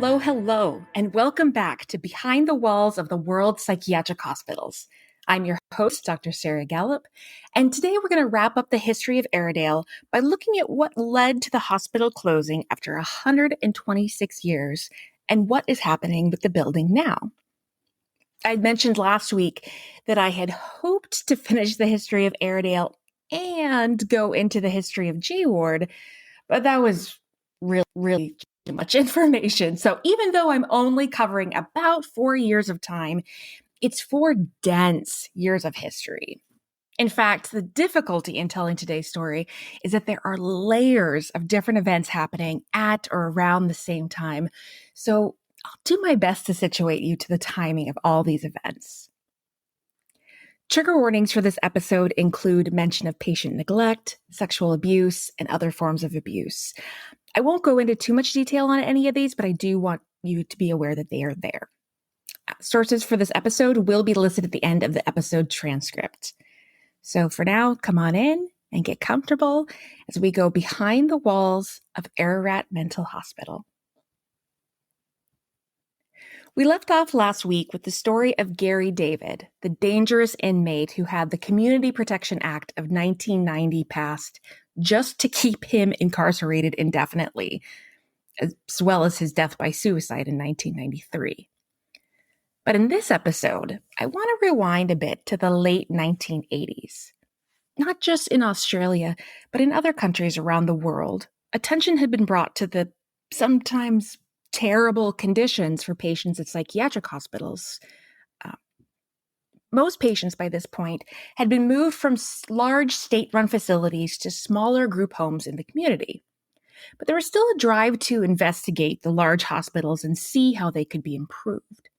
Hello, hello, and welcome back to Behind the Walls of the World's Psychiatric Hospitals. I'm your host, Dr. Sarah Gallup, and today we're going to wrap up the history of Aradale by looking at what led to the hospital closing after 126 years and what is happening with the building now. I mentioned last week that I had hoped to finish the history of Aradale and go into the history of G Ward, but that was really too much information. So even though I'm only covering about 4 years of time, it's 4 dense years of history. In fact, the difficulty in telling today's story is that there are layers of different events happening at or around the same time. So I'll do my best to situate you to the timing of all these events. Trigger warnings for this episode include mention of patient neglect, sexual abuse, and other forms of abuse. I won't go into too much detail on any of these, but I do want you to be aware that they are there. Sources for this episode will be listed at the end of the episode transcript. So for now, come on in and get comfortable as we go behind the walls of Ararat Mental Hospital. We left off last week with the story of Gary David, the dangerous inmate who had the Community Protection Act of 1990 passed just to keep him incarcerated indefinitely, as well as his death by suicide in 1993. But in this episode, I want to rewind a bit to the late 1980s. Not just in Australia, but in other countries around the world, attention had been brought to the sometimes terrible conditions for patients at psychiatric hospitals. Most patients by this point had been moved from large state-run facilities to smaller group homes in the community. But there was still a drive to investigate the large hospitals and see how they could be improved.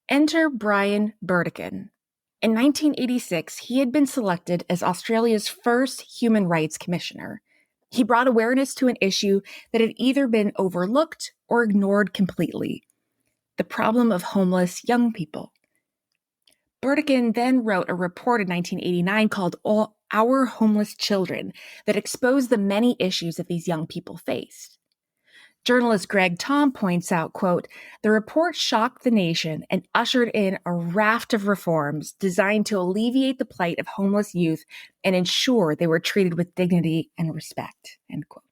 Enter Brian Burdekin. In 1986, he had been selected as Australia's first Human Rights Commissioner. He brought awareness to an issue that had either been overlooked or ignored completely: the problem of homeless young people. Burdekin then wrote a report in 1989 called Our Homeless Children that exposed the many issues that these young people faced. Journalist Greg Tom points out, quote, "The report shocked the nation and ushered in a raft of reforms designed to alleviate the plight of homeless youth and ensure they were treated with dignity and respect," end quote.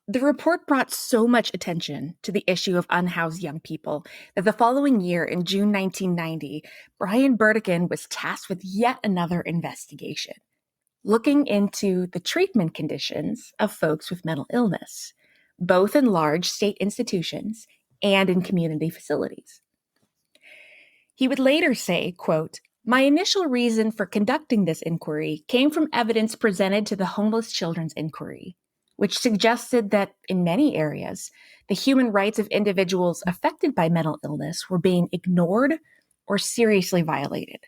The report brought so much attention to the issue of unhoused young people that the following year, in June 1990, Brian Burdekin was tasked with yet another investigation, looking into the treatment conditions of folks with mental illness, both in large state institutions and in community facilities. He would later say, quote, "My initial reason for conducting this inquiry came from evidence presented to the Homeless Children's Inquiry, which suggested that in many areas, the human rights of individuals affected by mental illness were being ignored or seriously violated.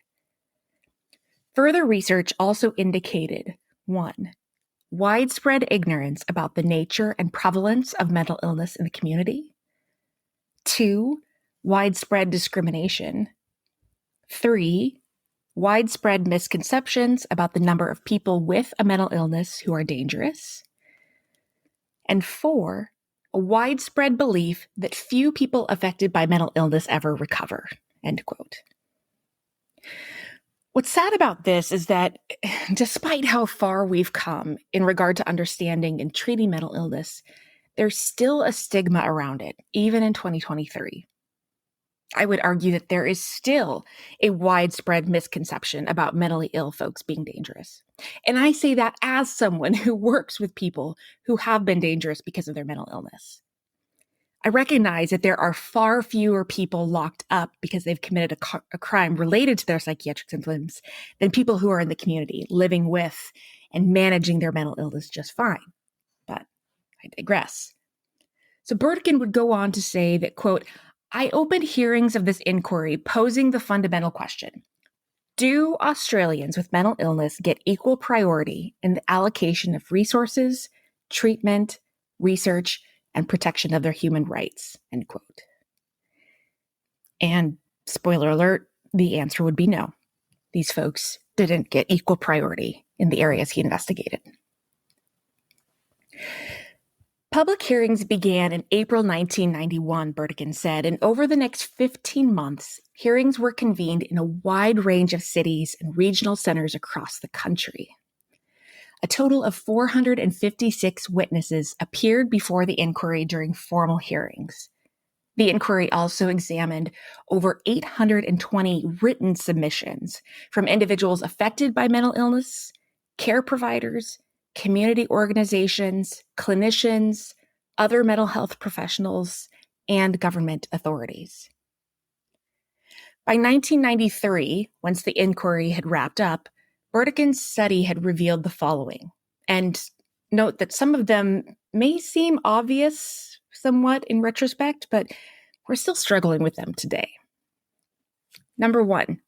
Further research also indicated, 1, widespread ignorance about the nature and prevalence of mental illness in the community. 2, widespread discrimination. 3, widespread misconceptions about the number of people with a mental illness who are dangerous. And 4, a widespread belief that few people affected by mental illness ever recover," end quote. What's sad about this is that despite how far we've come in regard to understanding and treating mental illness, there's still a stigma around it, even in 2023. I would argue that there is still a widespread misconception about mentally ill folks being dangerous. And I say that as someone who works with people who have been dangerous because of their mental illness. I recognize that there are far fewer people locked up because they've committed a crime related to their psychiatric symptoms than people who are in the community living with and managing their mental illness just fine. But I digress. So Burdekin would go on to say that, quote, "I opened hearings of this inquiry posing the fundamental question: do Australians with mental illness get equal priority in the allocation of resources, treatment, research, and protection of their human rights," end quote. And spoiler alert, the answer would be no. These folks didn't get equal priority in the areas he investigated. Public hearings began in April 1991, Burdekin said, and over the next 15 months, hearings were convened in a wide range of cities and regional centers across the country. A total of 456 witnesses appeared before the inquiry during formal hearings. The inquiry also examined over 820 written submissions from individuals affected by mental illness, care providers, community organizations, clinicians, other mental health professionals, and government authorities. By 1993, once the inquiry had wrapped up, Burdekin's study had revealed the following. And note that some of them may seem obvious somewhat in retrospect, but we're still struggling with them today. Number one,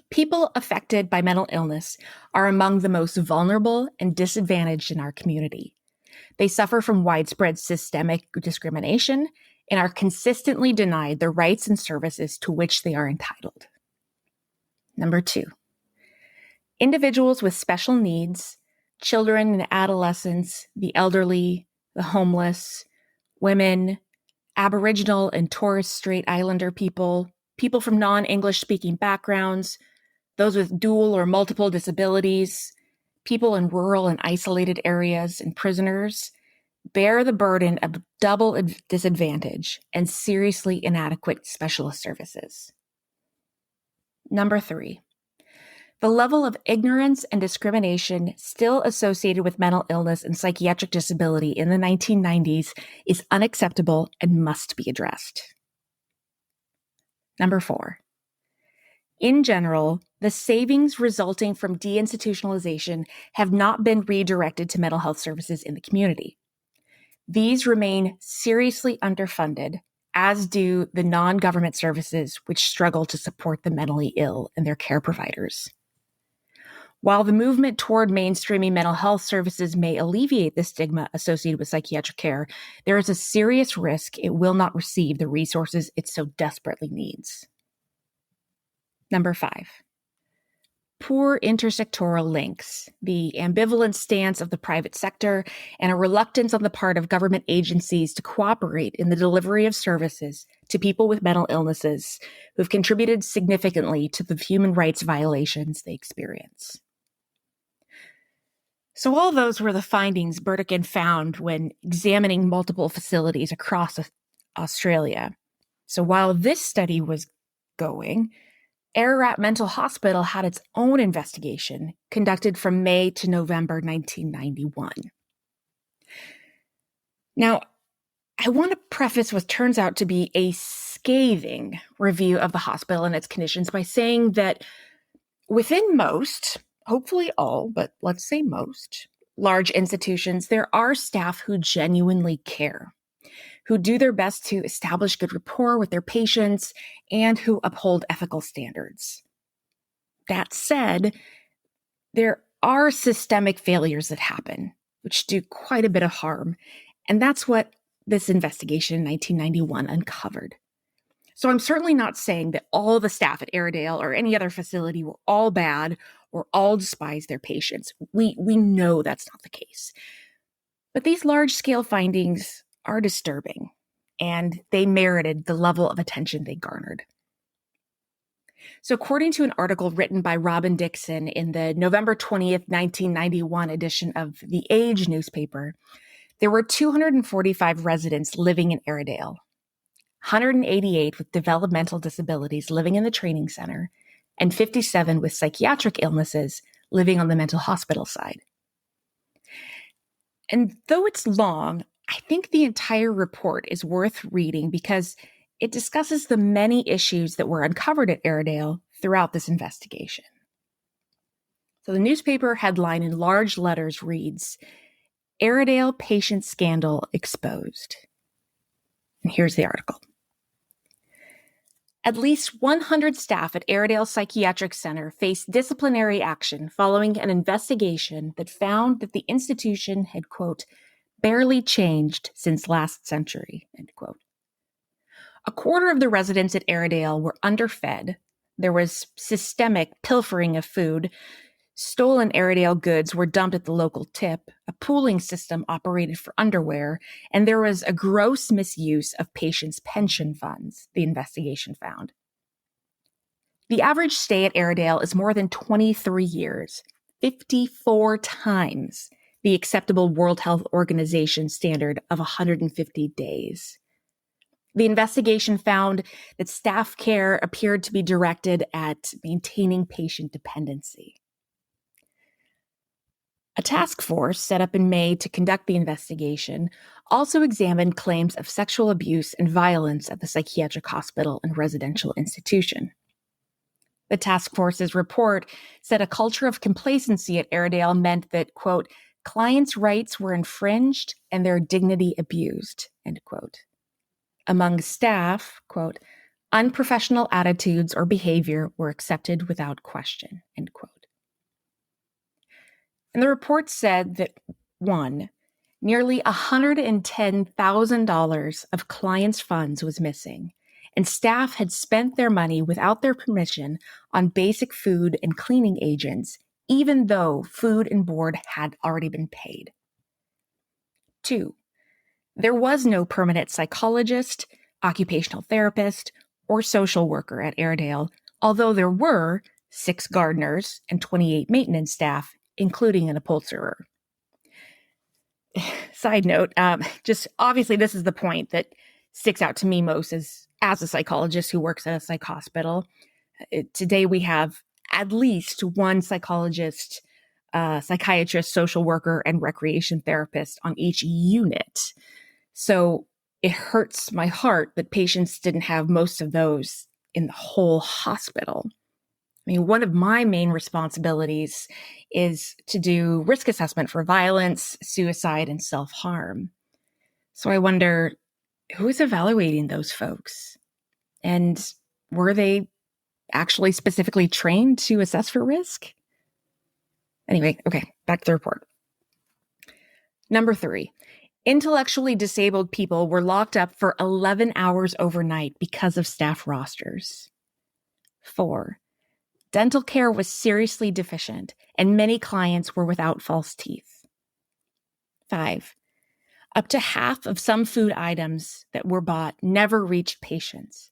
people affected by mental illness are among the most vulnerable and disadvantaged in our community. They suffer from widespread systemic discrimination and are consistently denied the rights and services to which they are entitled. Number two, individuals with special needs, children and adolescents, the elderly, the homeless, women, Aboriginal and Torres Strait Islander people, people from non-English speaking backgrounds, those with dual or multiple disabilities, people in rural and isolated areas, and prisoners bear the burden of double disadvantage and seriously inadequate specialist services. Number three, the level of ignorance and discrimination still associated with mental illness and psychiatric disability in the 1990s is unacceptable and must be addressed. Number four, in general, the savings resulting from deinstitutionalization have not been redirected to mental health services in the community. These remain seriously underfunded, as do the non-government services which struggle to support the mentally ill and their care providers. While the movement toward mainstreaming mental health services may alleviate the stigma associated with psychiatric care, there is a serious risk it will not receive the resources it so desperately needs. Number five, poor intersectoral links, the ambivalent stance of the private sector, and a reluctance on the part of government agencies to cooperate in the delivery of services to people with mental illnesses who've contributed significantly to the human rights violations they experience. So all those were the findings Burdekin found when examining multiple facilities across Australia. So while this study was going, Ararat Mental Hospital had its own investigation conducted from May to November 1991. Now, I want to preface what turns out to be a scathing review of the hospital and its conditions by saying that within most, hopefully all, but let's say most, large institutions, there are staff who genuinely care, who do their best to establish good rapport with their patients, and who uphold ethical standards. That said, there are systemic failures that happen, which do quite a bit of harm, and that's what this investigation in 1991 uncovered. So I'm certainly not saying that all the staff at Aradale or any other facility were all bad or all despise their patients. We know that's not the case. But these large-scale findings are disturbing, and they merited the level of attention they garnered. So according to an article written by Robin Dixon in the November 20th, 1991 edition of The Age newspaper, there were 245 residents living in Aradale, 188 with developmental disabilities living in the training center, and 57 with psychiatric illnesses living on the mental hospital side. And though it's long, I think the entire report is worth reading because it discusses the many issues that were uncovered at Aradale throughout this investigation. So the newspaper headline in large letters reads, "Aradale Patient Scandal Exposed." And here's the article. At least 100 staff at Aradale Psychiatric Center faced disciplinary action following an investigation that found that the institution had, quote, barely changed since last century, end quote. A quarter of the residents at Aradale were underfed. There was systemic pilfering of food. Stolen Aradale goods were dumped at the local tip, a pooling system operated for underwear, and there was a gross misuse of patients' pension funds, the investigation found. The average stay at Aradale is more than 23 years, 54 times the acceptable World Health Organization standard of 150 days. The investigation found that staff care appeared to be directed at maintaining patient dependency. A task force set up in May to conduct the investigation also examined claims of sexual abuse and violence at the psychiatric hospital and residential institution. The task force's report said a culture of complacency at Aradale meant that, quote, clients' rights were infringed and their dignity abused, end quote. Among staff, quote, unprofessional attitudes or behavior were accepted without question, end quote. And the report said that, one, nearly $110,000 of clients' funds was missing, and staff had spent their money without their permission on basic food and cleaning agents, even though food and board had already been paid. Two, there was no permanent psychologist, occupational therapist, or social worker at Aradale, although there were 6 gardeners and 28 maintenance staff, including an upholsterer. Side note, just obviously this is the point that sticks out to me most as a psychologist who works at a psych hospital. Today we have at least one psychologist, psychiatrist, social worker, and recreation therapist on each unit. So it hurts my heart that patients didn't have most of those in the whole hospital. I mean, one of my main responsibilities is to do risk assessment for violence, suicide, and self-harm. So I wonder, who is evaluating those folks? And were they actually specifically trained to assess for risk? Anyway, okay, back to the report. Number 3, intellectually disabled people were locked up for 11 hours overnight because of staff rosters. 4, dental care was seriously deficient, and many clients were without false teeth. 5, up to half of some food items that were bought never reached patients.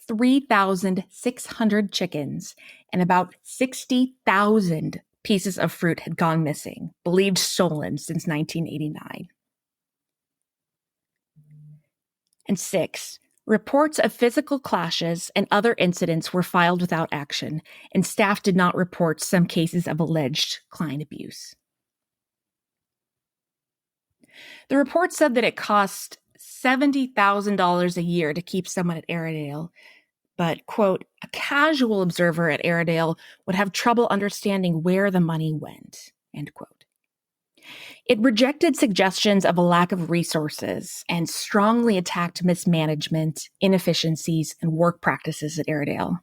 3,600 chickens and about 60,000 pieces of fruit had gone missing, believed stolen since 1989. And 6, reports of physical clashes and other incidents were filed without action, and staff did not report some cases of alleged client abuse. The report said that it cost $70,000 a year to keep someone at Aradale, but, quote, a casual observer at Aradale would have trouble understanding where the money went, end quote. It rejected suggestions of a lack of resources and strongly attacked mismanagement, inefficiencies, and work practices at Aradale.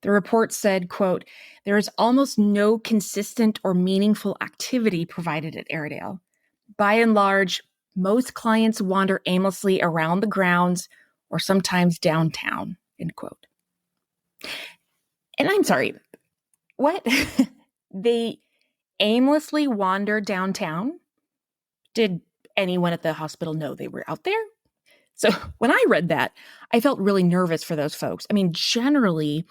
The report said, quote, there is almost no consistent or meaningful activity provided at Aradale. By and large, most clients wander aimlessly around the grounds or sometimes downtown, end quote. And I'm sorry, what? They aimlessly wander downtown? Did anyone at the hospital know they were out there? So when I read that, I felt really nervous for those folks. I mean, generally,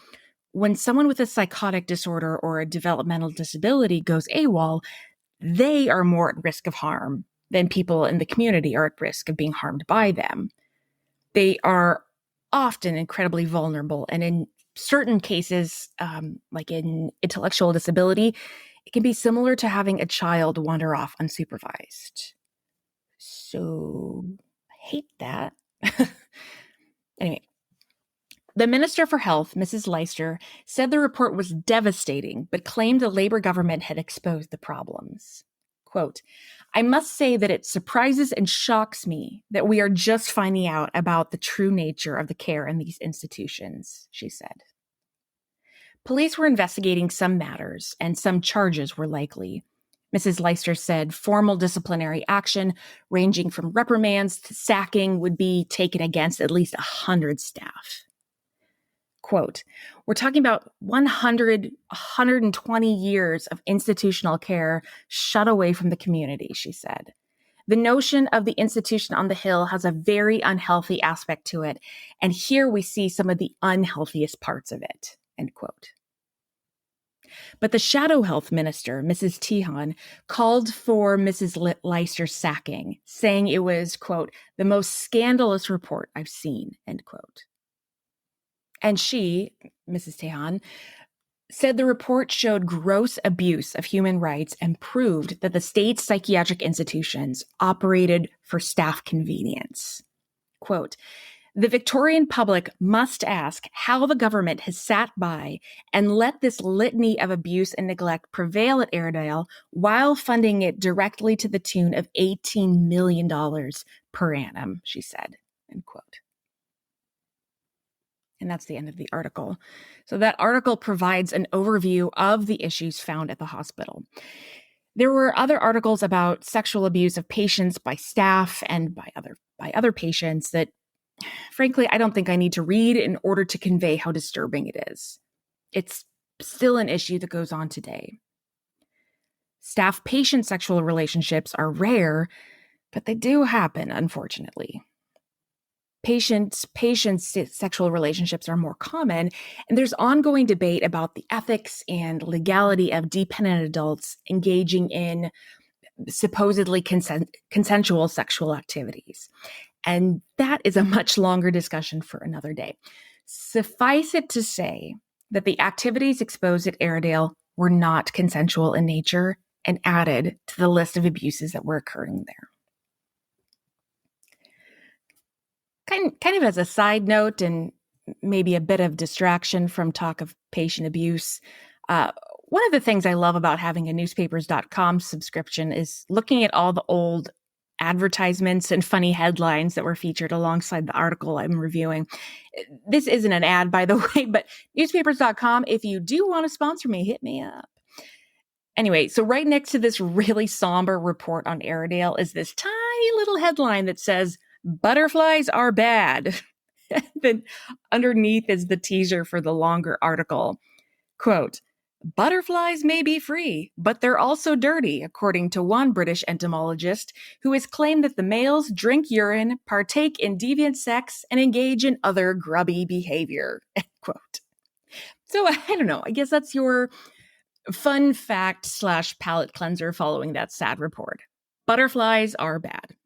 when someone with a psychotic disorder or a developmental disability goes AWOL, they are more at risk of harm than people in the community are at risk of being harmed by them. They are often incredibly vulnerable, and in certain cases, like in intellectual disability, it can be similar to having a child wander off unsupervised. So, I hate that. Anyway, the Minister for Health, Mrs. Leister, said the report was devastating, but claimed the Labor government had exposed the problems. Quote, I must say that it surprises and shocks me that we are just finding out about the true nature of the care in these institutions, she said. Police were investigating some matters, and some charges were likely. Mrs. Leister said formal disciplinary action, ranging from reprimands to sacking, would be taken against at least 100 staff. Quote, we're talking about 120 years of institutional care shut away from the community, she said. The notion of the institution on the Hill has a very unhealthy aspect to it, and here we see some of the unhealthiest parts of it, end quote. But the shadow health minister, Mrs. Tehan, called for Mrs. Leister's sacking, saying it was, quote, the most scandalous report I've seen, end quote. And she, Mrs. Tehan, said the report showed gross abuse of human rights and proved that the state's psychiatric institutions operated for staff convenience. Quote, the Victorian public must ask how the government has sat by and let this litany of abuse and neglect prevail at Aradale while funding it directly to the tune of $18 million per annum, she said, end quote. And that's the end of the article. So that article provides an overview of the issues found at the hospital. There were other articles about sexual abuse of patients by staff and by other patients that, frankly, I don't think I need to read in order to convey how disturbing it is. It's still an issue that goes on today. Staff-patient sexual relationships are rare, but they do happen, unfortunately. Patients' sexual relationships are more common, and there's ongoing debate about the ethics and legality of dependent adults engaging in supposedly consensual sexual activities. And that is a much longer discussion for another day. Suffice it to say that the activities exposed at Aradale were not consensual in nature and added to the list of abuses that were occurring there. Kind of as a side note and maybe a bit of distraction from talk of patient abuse, one of the things I love about having a newspapers.com subscription is looking at all the old advertisements and funny headlines that were featured alongside the article I'm reviewing. This isn't an ad, by the way, but newspapers.com, if you do want to sponsor me, hit me up. Anyway, so right next to this really somber report on Aradale is this tiny little headline that says, butterflies are bad. Then underneath is the teaser for the longer article. Quote, butterflies may be free, but they're also dirty, according to one British entomologist who has claimed that the males drink urine, partake in deviant sex, and engage in other grubby behavior, end quote. So I don't know, I guess that's your fun fact / palate cleanser following that sad report. Butterflies are bad.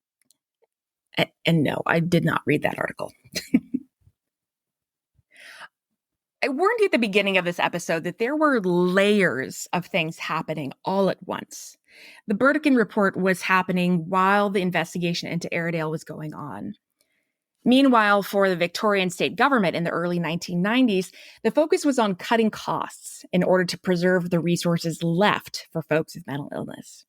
And no, I did not read that article. I warned you at the beginning of this episode that there were layers of things happening all at once. The Burdekin report was happening while the investigation into Aradale was going on. Meanwhile, for the Victorian state government in the early 1990s, the focus was on cutting costs in order to preserve the resources left for folks with mental illness.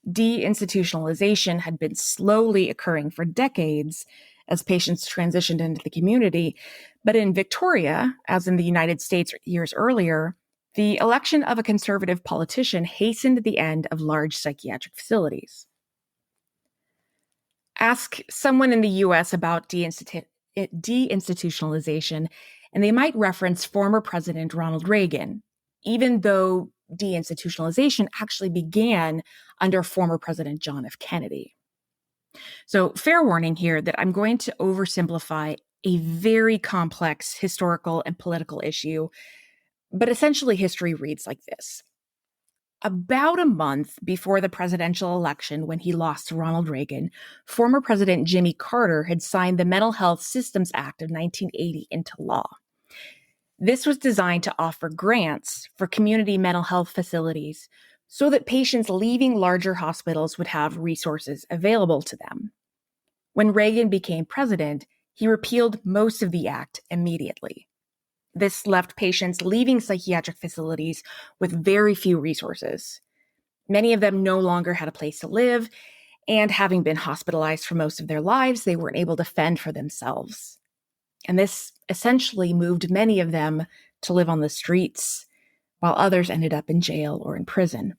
Deinstitutionalization had been slowly occurring for decades as patients transitioned into the community. But in Victoria, as in the United States years earlier, the election of a conservative politician hastened the end of large psychiatric facilities. Ask someone in the US about deinstitutionalization, and they might reference former President Ronald Reagan, even though deinstitutionalization actually began under former President John F. Kennedy. So, fair warning here that I'm going to oversimplify a very complex historical and political issue, but essentially history reads like this. About a month before the presidential election, when he lost to Ronald Reagan, former President Jimmy Carter had signed the Mental Health Systems Act of 1980 into law. This was designed to offer grants for community mental health facilities so that patients leaving larger hospitals would have resources available to them. When Reagan became president, he repealed most of the act immediately. This left patients leaving psychiatric facilities with very few resources. Many of them no longer had a place to live, and having been hospitalized for most of their lives, they weren't able to fend for themselves. And this essentially moved many of them to live on the streets, while others ended up in jail or in prison.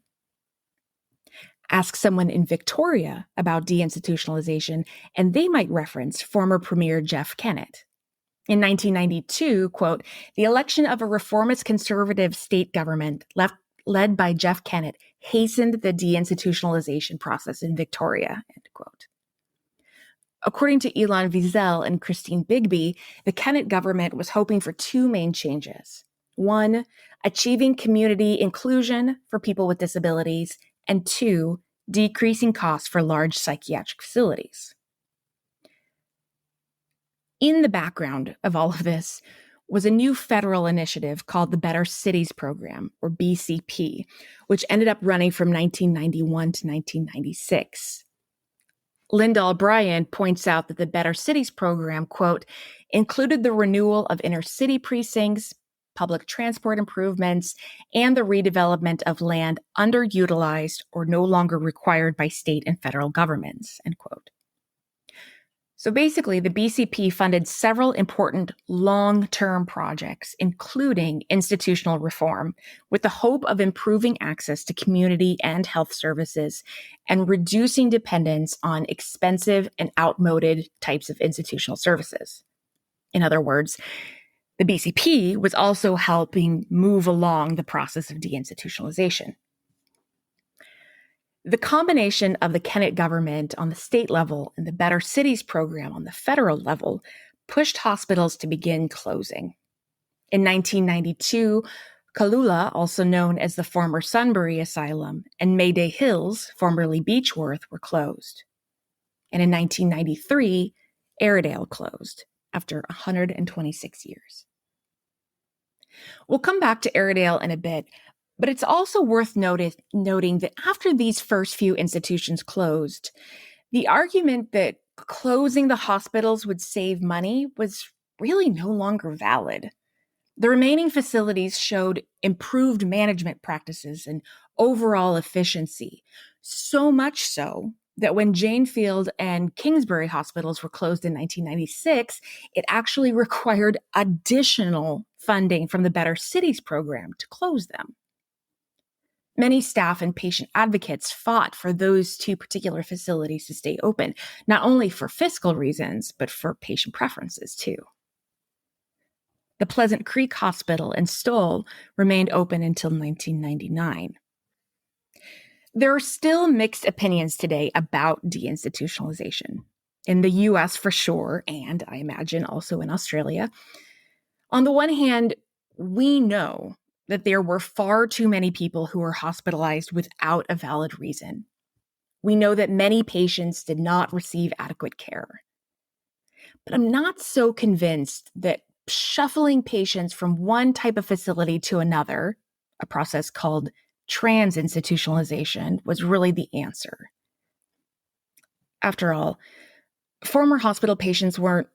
Ask someone in Victoria about deinstitutionalization, and they might reference former Premier Jeff Kennett. In 1992, quote, the election of a reformist conservative state government led by Jeff Kennett hastened the deinstitutionalization process in Victoria, end quote. According to Elon Wiesel and Christine Bigby, the Kennett government was hoping for two main changes. One, achieving community inclusion for people with disabilities, and two, decreasing costs for large psychiatric facilities. In the background of all of this was a new federal initiative called the Better Cities Program, or BCP, which ended up running from 1991 to 1996. Linda O'Brien points out that the Better Cities Program, quote, included the renewal of inner city precincts, public transport improvements, and the redevelopment of land underutilized or no longer required by state and federal governments, end quote. So basically, the BCP funded several important long-term projects, including institutional reform, with the hope of improving access to community and health services and reducing dependence on expensive and outmoded types of institutional services. In other words, the BCP was also helping move along the process of deinstitutionalization. The combination of the Kennett government on the state level and the Better Cities program on the federal level pushed hospitals to begin closing. In 1992, Kalula, also known as the former Sunbury Asylum, and Mayday Hills, formerly Beechworth, were closed. And in 1993, Aradale closed after 126 years. We'll come back to Aradale in a bit, but it's also worth noting that after these first few institutions closed, the argument that closing the hospitals would save money was really no longer valid. The remaining facilities showed improved management practices and overall efficiency, so much so that when Janefield and Kingsbury hospitals were closed in 1996, it actually required additional funding from the Better Cities program to close them. Many staff and patient advocates fought for those two particular facilities to stay open, not only for fiscal reasons, but for patient preferences too. The Pleasant Creek Hospital in Stoll remained open until 1999. There are still mixed opinions today about deinstitutionalization. In the US for sure, and I imagine also in Australia. On the one hand, we know that there were far too many people who were hospitalized without a valid reason. We know that many patients did not receive adequate care. But I'm not so convinced that shuffling patients from one type of facility to another, a process called trans-institutionalization, was really the answer. After all, former hospital patients weren't,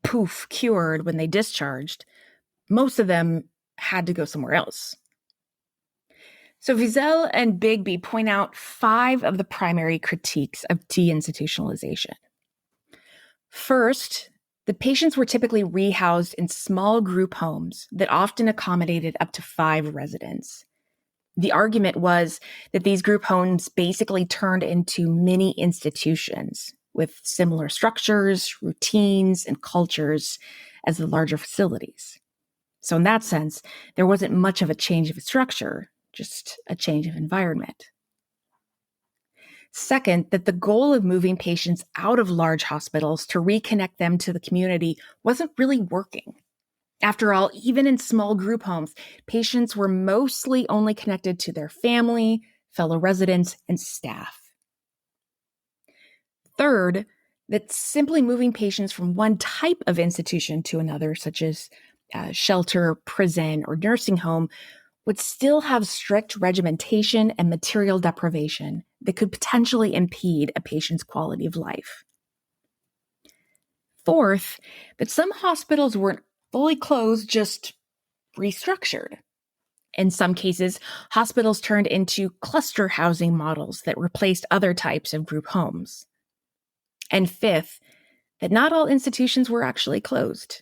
poof, cured when they discharged. Most of them had to go somewhere else. So Wiesel and Bigby point out 5 of the primary critiques of deinstitutionalization. First, the patients were typically rehoused in small group homes that often accommodated up to 5 residents. The argument was that these group homes basically turned into mini institutions with similar structures, routines, and cultures as the larger facilities. So in that sense, there wasn't much of a change of structure, just a change of environment. Second, that the goal of moving patients out of large hospitals to reconnect them to the community wasn't really working. After all, even in small group homes, patients were mostly only connected to their family, fellow residents, and staff. Third, that simply moving patients from one type of institution to another, such as shelter, prison, or nursing home, would still have strict regimentation and material deprivation that could potentially impede a patient's quality of life. Fourth, that some hospitals weren't fully closed, just restructured. In some cases, hospitals turned into cluster housing models that replaced other types of group homes. And fifth, that not all institutions were actually closed.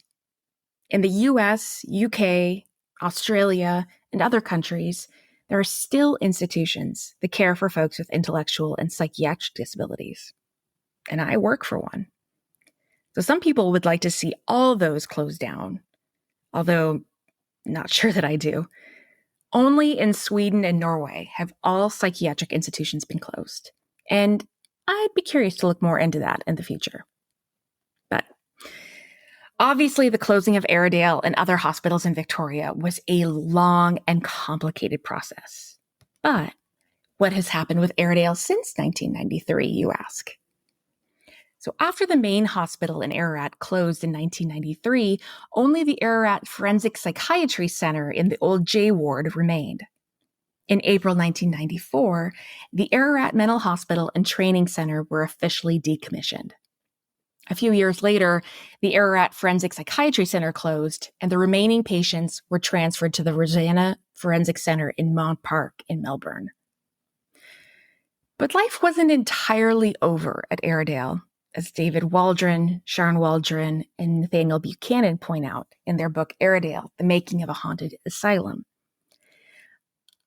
In the US, UK, Australia, and other countries, there are still institutions that care for folks with intellectual and psychiatric disabilities. And I work for one. So some people would like to see all those closed down, although not sure that I do. Only in Sweden and Norway have all psychiatric institutions been closed. And I'd be curious to look more into that in the future. But obviously, the closing of Aradale and other hospitals in Victoria was a long and complicated process. But what has happened with Aradale since 1993, you ask? So after the main hospital in Ararat closed in 1993, only the Ararat Forensic Psychiatry Center in the old J ward remained. In April 1994, the Ararat Mental Hospital and Training Center were officially decommissioned. A few years later, the Ararat Forensic Psychiatry Center closed, and the remaining patients were transferred to the Rosanna Forensic Center in Mont Park in Melbourne. But life wasn't entirely over at Aradale, as David Waldron, Sharon Waldron, and Nathaniel Buchanan point out in their book Aradale, The Making of a Haunted Asylum.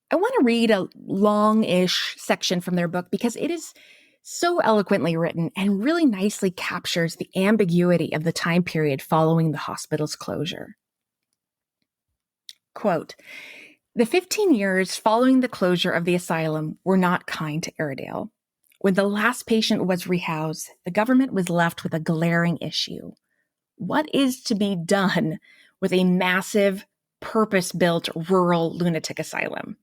I want to read a long-ish section from their book because it is so eloquently written and really nicely captures the ambiguity of the time period following the hospital's closure. Quote, "The 15 years following the closure of the asylum were not kind to Aradale. When the last patient was rehoused, the government was left with a glaring issue. What is to be done with a massive, purpose-built rural lunatic asylum?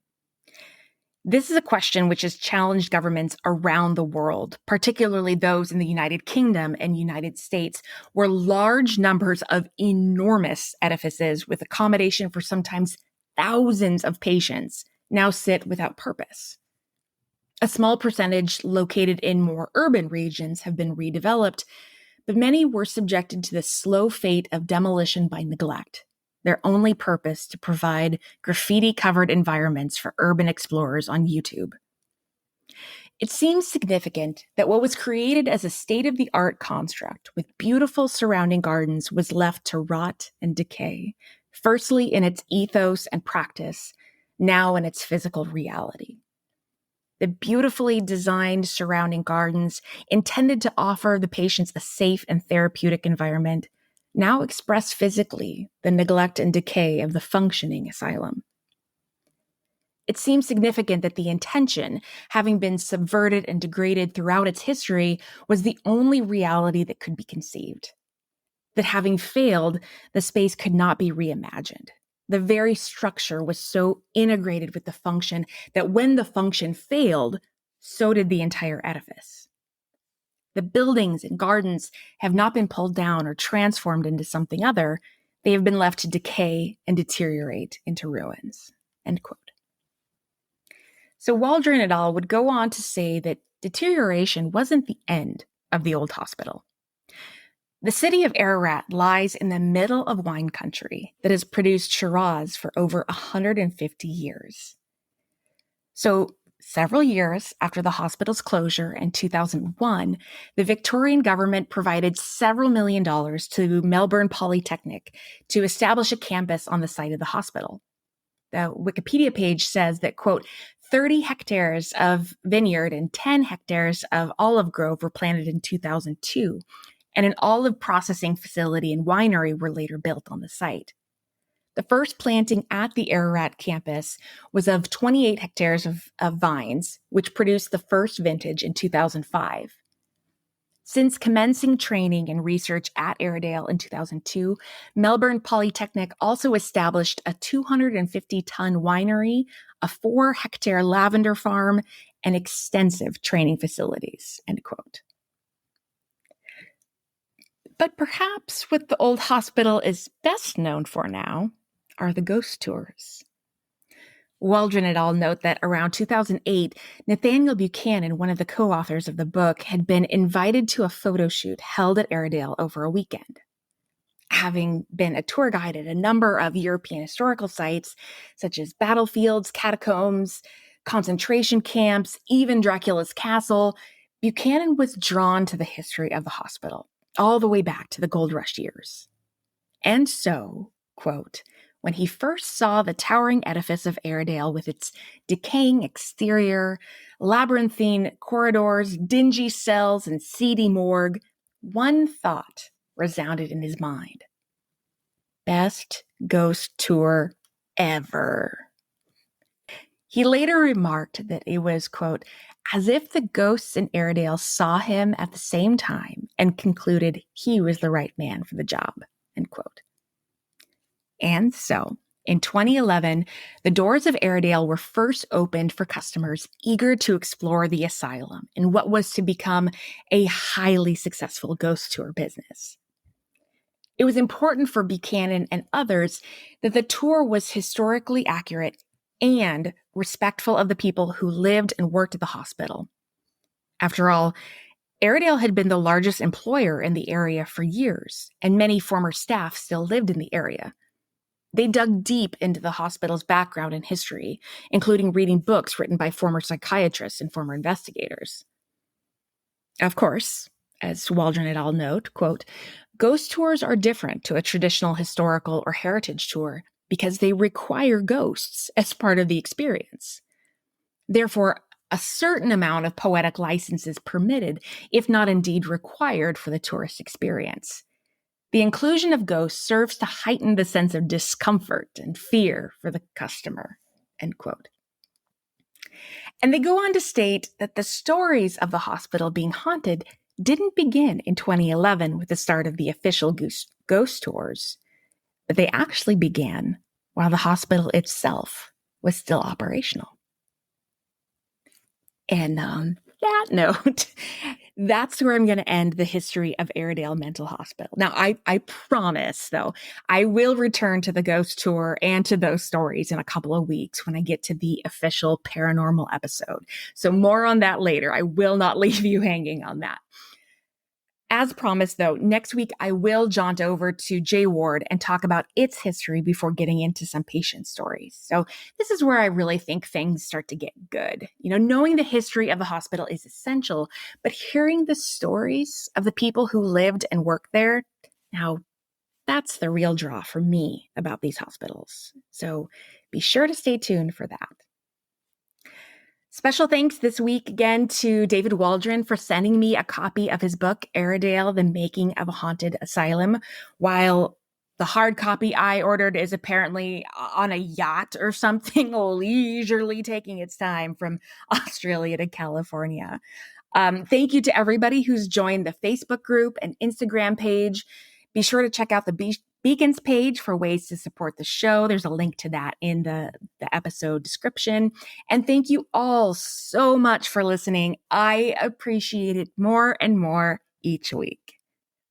This is a question which has challenged governments around the world, particularly those in the United Kingdom and United States, where large numbers of enormous edifices with accommodation for sometimes thousands of patients now sit without purpose. A small percentage located in more urban regions have been redeveloped, but many were subjected to the slow fate of demolition by neglect, their only purpose to provide graffiti-covered environments for urban explorers on YouTube. It seems significant that what was created as a state-of-the-art construct with beautiful surrounding gardens was left to rot and decay, firstly in its ethos and practice, now in its physical reality. The beautifully designed surrounding gardens, intended to offer the patients a safe and therapeutic environment, now express physically the neglect and decay of the functioning asylum. It seems significant that the intention, having been subverted and degraded throughout its history, was the only reality that could be conceived. That having failed, the space could not be reimagined. The very structure was so integrated with the function that when the function failed, so did the entire edifice. The buildings and gardens have not been pulled down or transformed into something other. They have been left to decay and deteriorate into ruins." End quote. So Waldron et al. Would go on to say that deterioration wasn't the end of the old hospital. The city of Ararat lies in the middle of wine country that has produced Shiraz for over 150 years. So, several years after the hospital's closure in 2001, the Victorian government provided several $1 million to Melbourne Polytechnic to establish a campus on the site of the hospital. The Wikipedia page says that, quote, 30 hectares of vineyard and 10 hectares of olive grove were planted in 2002, and an olive processing facility and winery were later built on the site. The first planting at the Ararat campus was of 28 hectares of vines, which produced the first vintage in 2005. Since commencing training and research at Aradale in 2002, Melbourne Polytechnic also established a 250-ton winery, a 4-hectare lavender farm, and extensive training facilities, end quote. But perhaps what the old hospital is best known for now are the ghost tours. Waldron et al. Note that around 2008, Nathaniel Buchanan, one of the co-authors of the book, had been invited to a photo shoot held at Aradale over a weekend. Having been a tour guide at a number of European historical sites, such as battlefields, catacombs, concentration camps, even Dracula's castle, Buchanan was drawn to the history of the hospital, all the way back to the Gold Rush years. And so, quote, when he first saw the towering edifice of Aradale with its decaying exterior, labyrinthine corridors, dingy cells, and seedy morgue, one thought resounded in his mind. Best ghost tour ever. He later remarked that it was, quote, as if the ghosts in Aradale saw him at the same time and concluded he was the right man for the job, end quote. And so, in 2011, the doors of Aradale were first opened for customers eager to explore the asylum in what was to become a highly successful ghost tour business. It was important for Buchanan and others that the tour was historically accurate and respectful of the people who lived and worked at the hospital. After all, Aradale had been the largest employer in the area for years, and many former staff still lived in the area. They dug deep into the hospital's background and history, including reading books written by former psychiatrists and former investigators. Of course, as Waldron et al. Note, quote, ghost tours are different to a traditional historical or heritage tour because they require ghosts as part of the experience. Therefore, a certain amount of poetic license is permitted, if not indeed required, for the tourist experience. The inclusion of ghosts serves to heighten the sense of discomfort and fear for the customer, end quote. And they go on to state that the stories of the hospital being haunted didn't begin in 2011 with the start of the official ghost tours, but they actually began while the hospital itself was still operational. And on that note, that's where I'm going to end the history of Aradale Mental Hospital. Now, I promise, though, I will return to the ghost tour and to those stories in a couple of weeks when I get to the official paranormal episode. So more on that later. I will not leave you hanging on that. As promised, though, next week I will jaunt over to J Ward and talk about its history before getting into some patient stories. So this is where I really think things start to get good. You know, knowing the history of the hospital is essential, but hearing the stories of the people who lived and worked there, now that's the real draw for me about these hospitals. So be sure to stay tuned for that. Special thanks this week again to David Waldron for sending me a copy of his book, Aradale, The Making of a Haunted Asylum, while the hard copy I ordered is apparently on a yacht or something, leisurely taking its time from Australia to California. Thank you to everybody who's joined the Facebook group and Instagram page. Be sure to check out the Beacons page for ways to support the show. There's a link to that in the episode description. And thank you all so much for listening. I appreciate it more and more each week.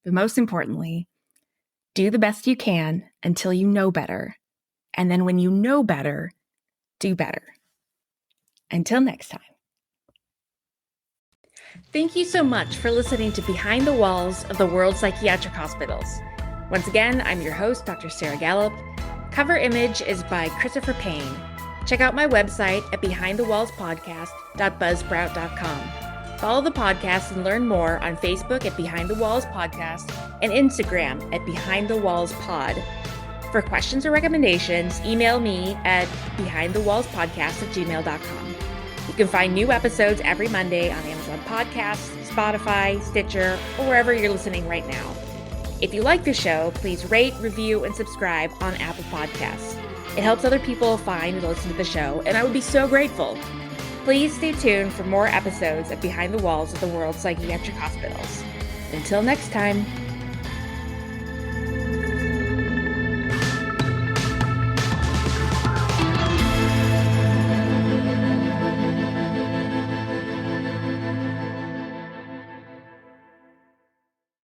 But most importantly, do the best you can until you know better. And then when you know better, do better. Until next time. Thank you so much for listening to Behind the Walls of the World Psychiatric Hospitals. Once again, I'm your host, Dr. Sarah Gallup. Cover image is by Christopher Payne. Check out my website at behindthewallspodcast.buzzsprout.com. Follow the podcast and learn more on Facebook at Behind the Walls Podcast and Instagram at Behind the Walls Pod. For questions or recommendations, email me at behindthewallspodcast@gmail.com. You can find new episodes every Monday on Amazon Podcasts, Spotify, Stitcher, or wherever you're listening right now. If you like the show, please rate, review, and subscribe on Apple Podcasts. It helps other people find and listen to the show, and I would be so grateful. Please stay tuned for more episodes of Behind the Walls of the World's Psychiatric Hospitals. Until next time.